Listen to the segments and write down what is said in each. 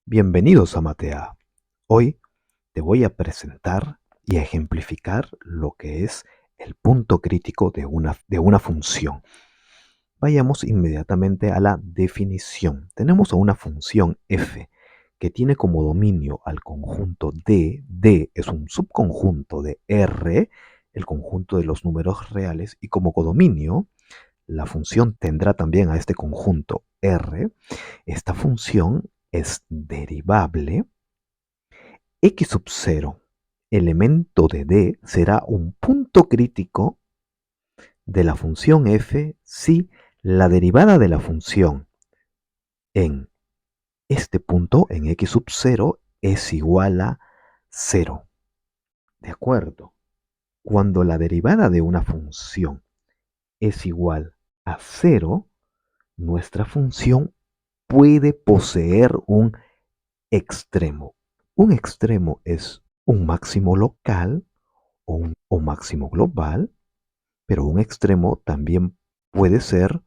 Bienvenidos a Matea. Hoy te voy a presentar y a ejemplificar lo que es el punto crítico de una función. Vayamos inmediatamente a la definición. Tenemos a una función f que tiene como dominio al conjunto D. D es un subconjunto de R, el conjunto de los números reales, y como codominio, la función tendrá también a este conjunto R. Esta función es derivable. X sub 0, elemento de D, será un punto crítico de la función f si la derivada de la función en este punto, en x sub 0, es igual a 0. ¿De acuerdo? Cuando la derivada de una función es igual a 0, nuestra función puede poseer un extremo. Un extremo es un máximo local o máximo global, pero un extremo también puede ser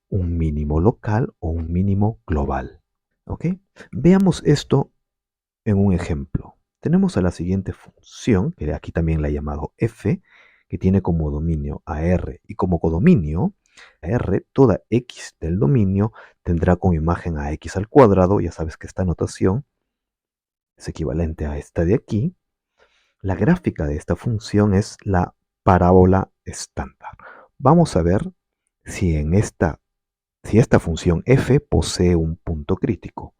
un mínimo local o un mínimo global. ¿Ok? Veamos esto en un ejemplo. Tenemos a la siguiente función, que aquí también la he llamado f, que tiene como dominio a r y como codominio a r. Toda x del dominio tendrá como imagen a x al cuadrado. Ya sabes que esta notación es equivalente a esta de aquí. La gráfica de esta función es la parábola estándar. Vamos a ver si esta función f posee un punto crítico.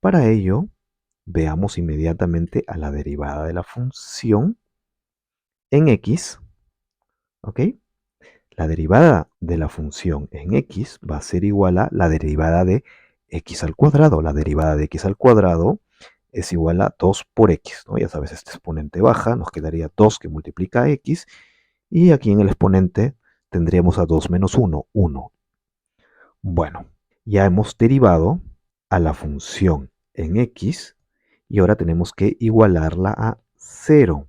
Para ello, veamos inmediatamente a la derivada de la función en x. ¿Ok? La derivada de la función en x va a ser igual a la derivada de x al cuadrado. La derivada de x al cuadrado es igual a 2 por x, ¿no? Ya sabes, este exponente baja, nos quedaría 2 que multiplica a x, y aquí en el exponente tendríamos a 2 menos 1, 1. Bueno, ya hemos derivado a la función en x y ahora tenemos que igualarla a 0.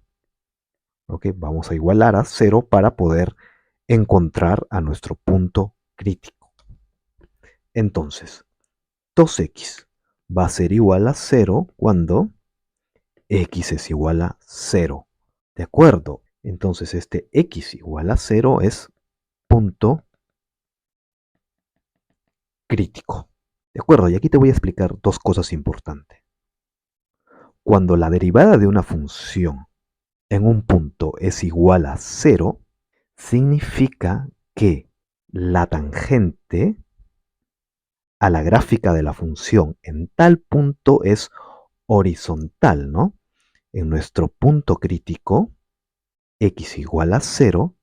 ¿Ok? Vamos a igualar a 0 para poder encontrar a nuestro punto crítico. Entonces, 2x va a ser igual a 0 cuando x es igual a 0. ¿De acuerdo? Entonces este x igual a 0 es punto crítico. ¿De acuerdo? Y aquí te voy a explicar dos cosas importantes. Cuando la derivada de una función en un punto es igual a 0, significa que la tangente a la gráfica de la función en tal punto es horizontal, ¿no? En nuestro punto crítico, x igual a 0,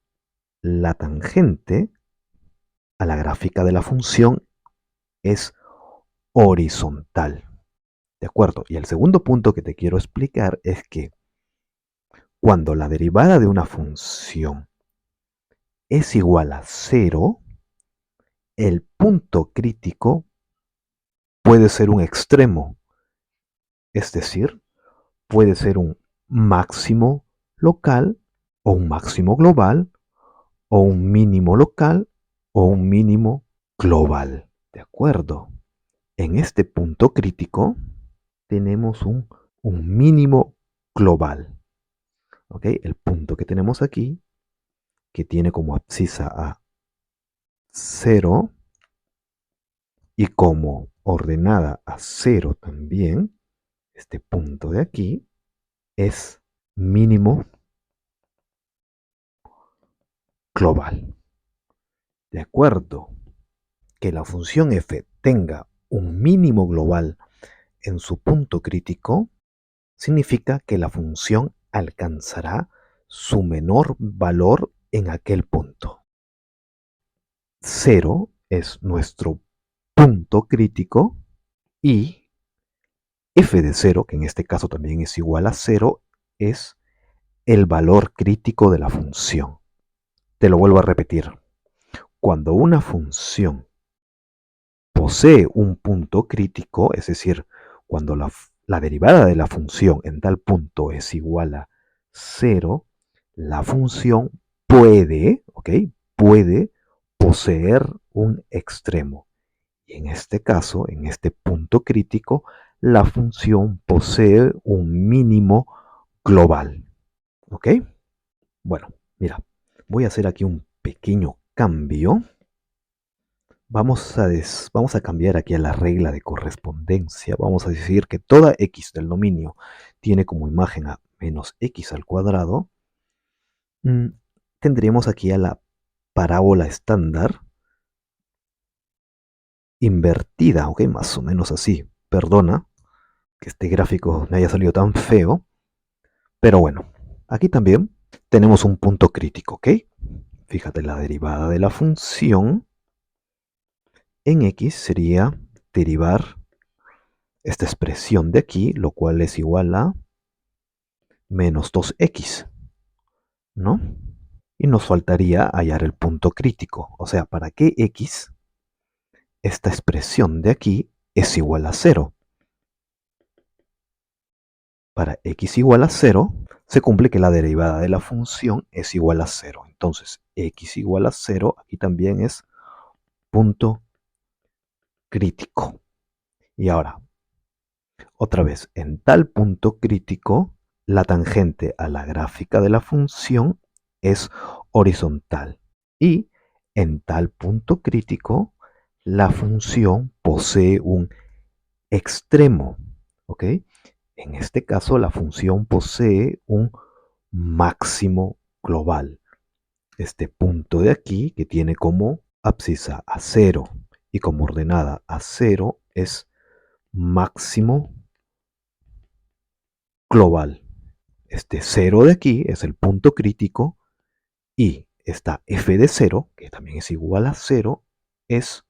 la tangente a la gráfica de la función es horizontal. ¿De acuerdo? Y el segundo punto que te quiero explicar es que cuando la derivada de una función es igual a 0, el punto crítico puede ser un extremo, es decir, puede ser un máximo local o un máximo global o un mínimo local o un mínimo global. ¿De acuerdo? En este punto crítico tenemos un mínimo global. ¿Ok? El punto que tenemos aquí, que tiene como abscisa a 0 y como ordenada a 0 también, este punto de aquí es mínimo global. De acuerdo, que la función f tenga un mínimo global en su punto crítico, significa que la función alcanzará su menor valor en aquel punto. 0 es nuestro punto crítico y f de 0, que en este caso también es igual a 0, es el valor crítico de la función. Te lo vuelvo a repetir. Cuando una función posee un punto crítico, es decir, cuando la derivada de la función en tal punto es igual a 0, la función puede, ¿ok? Puede poseer un extremo. Y en este caso, en este punto crítico, la función posee un mínimo global. ¿Ok? Bueno, mira, voy a hacer aquí un pequeño cambio. Vamos a cambiar aquí a la regla de correspondencia. Vamos a decir que toda x del dominio tiene como imagen a menos x al cuadrado. Tendríamos aquí a la parábola estándar invertida, ¿ok? Más o menos así. Perdona que este gráfico me haya salido tan feo, pero bueno, aquí también tenemos un punto crítico, ¿ok? Fíjate, la derivada de la función en x sería derivar esta expresión de aquí, lo cual es igual a menos 2x, ¿no? Y nos faltaría hallar el punto crítico, o sea, para que x, esta expresión de aquí, es igual a 0. Para x igual a 0, se cumple que la derivada de la función es igual a 0. Entonces, x igual a 0, aquí también es punto crítico. Y ahora, otra vez, en tal punto crítico, la tangente a la gráfica de la función es horizontal. Y en tal punto crítico, la función posee un extremo. ¿Ok? En este caso, la función posee un máximo global. Este punto de aquí, que tiene como abscisa a 0 y como ordenada a 0, es máximo global. Este 0 de aquí es el punto crítico y esta f de 0, que también es igual a 0, es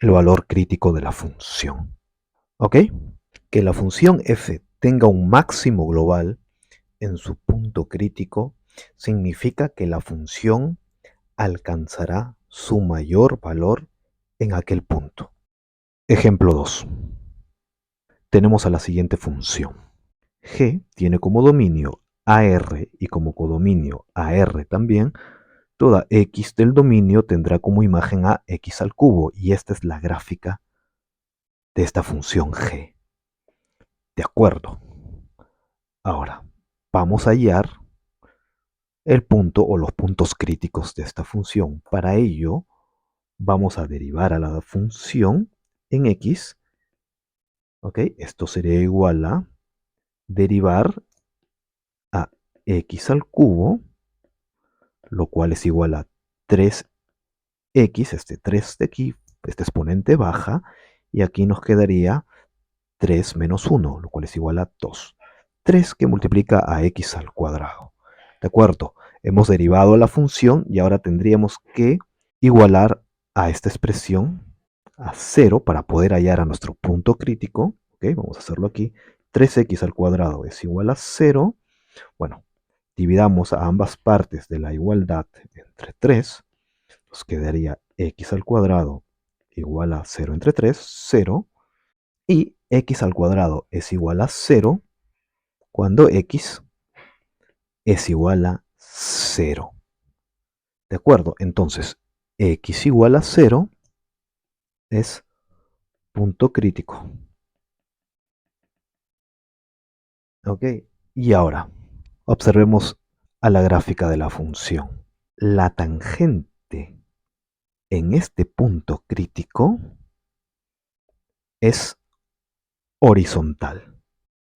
el valor crítico de la función. ¿Ok? Que la función f tenga un máximo global en su punto crítico significa que la función alcanzará su mayor valor en aquel punto. Ejemplo 2. Tenemos a la siguiente función. G tiene como dominio AR y como codominio AR también. Toda x del dominio tendrá como imagen a x al cubo y esta es la gráfica de esta función g. De acuerdo. Ahora, vamos a hallar el punto o los puntos críticos de esta función. Para ello, vamos a derivar a la función en x. ¿Ok? Esto sería igual a derivar a x al cubo, lo cual es igual a 3x, este 3 de aquí, este exponente baja, y aquí nos quedaría 3 menos 1, lo cual es igual a 2. 3 que multiplica a x al cuadrado. ¿De acuerdo? Hemos derivado la función y ahora tendríamos que igualar a esta expresión a 0 para poder hallar a nuestro punto crítico. ¿Ok? Vamos a hacerlo aquí. 3x al cuadrado es igual a 0. Bueno, dividamos a ambas partes de la igualdad entre 3. Nos quedaría x al cuadrado igual a 0 entre 3, 0. Y x al cuadrado es igual a 0 cuando x es igual a 0. ¿De acuerdo? Entonces, x igual a 0 es punto crítico. ¿Ok? Y ahora, observemos a la gráfica de la función. La tangente en este punto crítico es horizontal.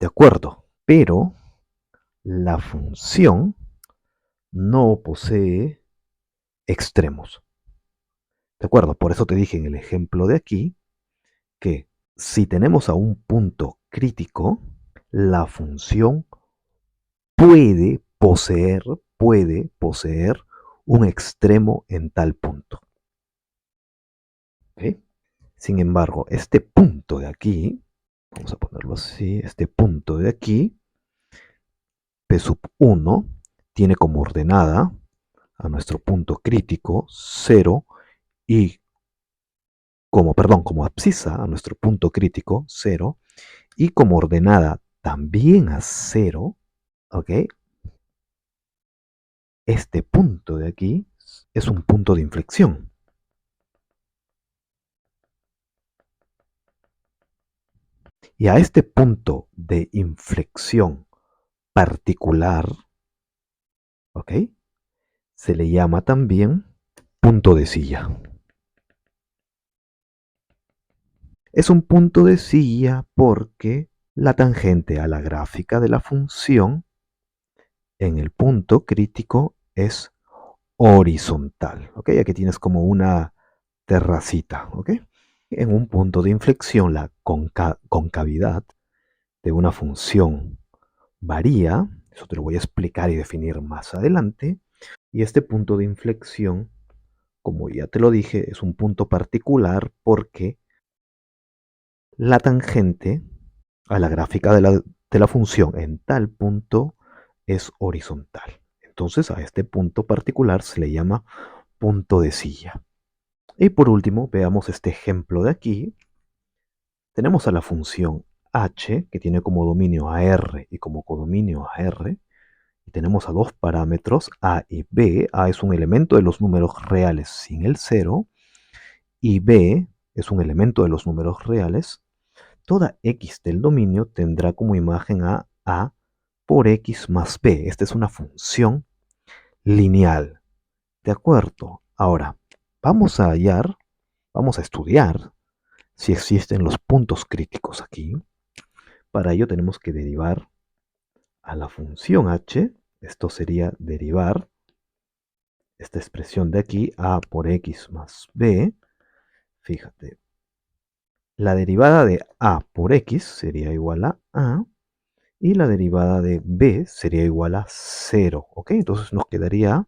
¿De acuerdo? Pero la función no posee extremos. ¿De acuerdo? Por eso te dije en el ejemplo de aquí que si tenemos a un punto crítico, la función puede puede poseer un extremo en tal punto. ¿Ok? Sin embargo, este punto de aquí, vamos a ponerlo así, este punto de aquí, P sub 1, tiene como ordenada a nuestro punto crítico 0 y como abscisa a nuestro punto crítico 0 y como ordenada también a 0, ¿ok? Este punto de aquí es un punto de inflexión. Y a este punto de inflexión particular, ¿ok? Se le llama también punto de silla. Es un punto de silla porque la tangente a la gráfica de la función en el punto crítico es horizontal, ¿ok? Aquí tienes como una terracita, ¿ok? En un punto de inflexión, la concavidad de una función varía, eso te lo voy a explicar y definir más adelante, y este punto de inflexión, como ya te lo dije, es un punto particular porque la tangente a la gráfica de la función en tal punto es horizontal. Entonces a este punto particular se le llama punto de silla. Y por último, veamos este ejemplo de aquí. Tenemos a la función h, que tiene como dominio a r y como codominio a r. Y tenemos a dos parámetros, a y b. A es un elemento de los números reales sin el cero. Y b es un elemento de los números reales. Toda x del dominio tendrá como imagen a por x más b. Esta es una función lineal. ¿De acuerdo? Ahora, vamos a hallar, vamos a estudiar si existen los puntos críticos aquí. Para ello tenemos que derivar a la función h. Esto sería derivar esta expresión de aquí, a por x más b. Fíjate, la derivada de a por x sería igual a y la derivada de b sería igual a 0. ¿Ok? Entonces nos quedaría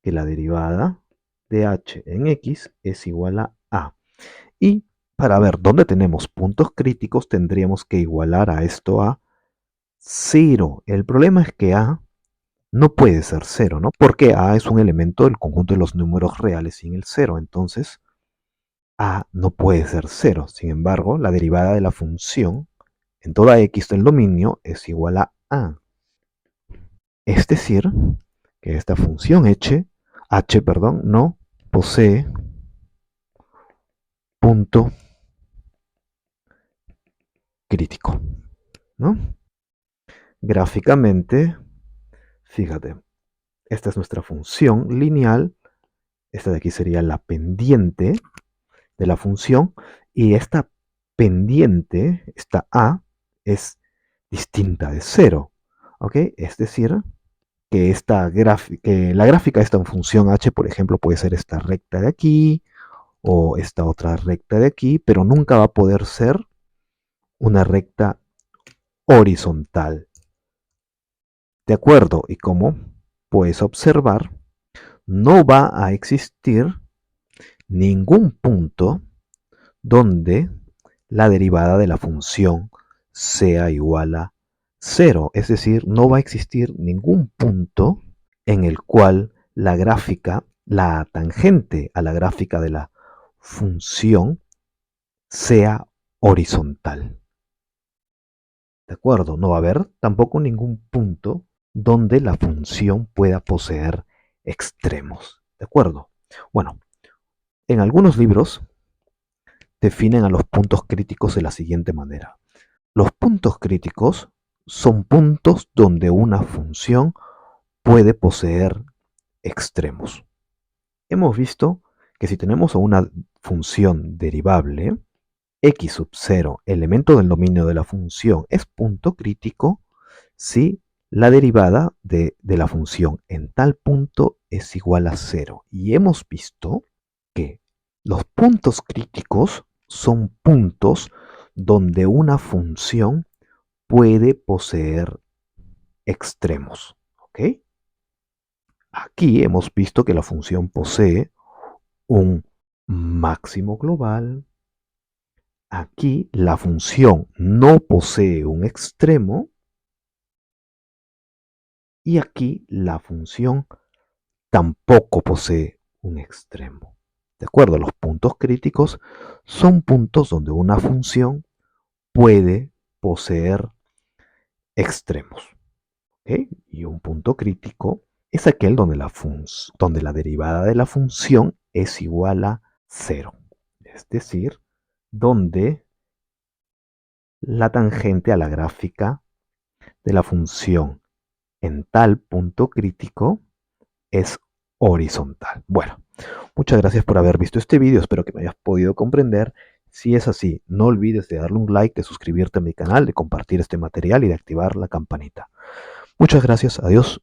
que la derivada de h en x es igual a. Y para ver dónde tenemos puntos críticos tendríamos que igualar a esto a 0. El problema es que a no puede ser 0, ¿no? Porque a es un elemento del conjunto de los números reales sin el 0. Entonces a no puede ser 0. Sin embargo, la derivada de la función en toda x del dominio es igual a. Es decir, que esta función h, no posee punto crítico, ¿no? Gráficamente, fíjate, esta es nuestra función lineal, esta de aquí sería la pendiente de la función, y esta pendiente, esta a, es distinta de 0, ¿ok? Es decir, que, que la gráfica de esta función h, por ejemplo, puede ser esta recta de aquí, o esta otra recta de aquí, pero nunca va a poder ser una recta horizontal. ¿De acuerdo? Y como puedes observar, no va a existir ningún punto donde la derivada de la función sea igual a 0. Es decir, no va a existir ningún punto en el cual la gráfica, la tangente a la gráfica de la función sea horizontal. ¿De acuerdo? No va a haber tampoco ningún punto donde la función pueda poseer extremos. ¿De acuerdo? Bueno, en algunos libros definen a los puntos críticos de la siguiente manera. Los puntos críticos son puntos donde una función puede poseer extremos. Hemos visto que si tenemos una función derivable, x sub 0, elemento del dominio de la función, es punto crítico si la derivada de la función en tal punto es igual a 0. Y hemos visto que los puntos críticos son puntos donde una función puede poseer extremos. ¿Ok? Aquí hemos visto que la función posee un máximo global. Aquí la función no posee un extremo y aquí la función tampoco posee un extremo. ¿De acuerdo? Los puntos críticos son puntos donde una función puede poseer extremos. ¿Ok? Y un punto crítico es aquel donde la derivada de la función es igual a 0. Es decir, donde la tangente a la gráfica de la función en tal punto crítico es horizontal. Bueno, muchas gracias por haber visto este video, espero que me hayas podido comprender. Si es así, no olvides de darle un like, de suscribirte a mi canal, de compartir este material y de activar la campanita. Muchas gracias, adiós.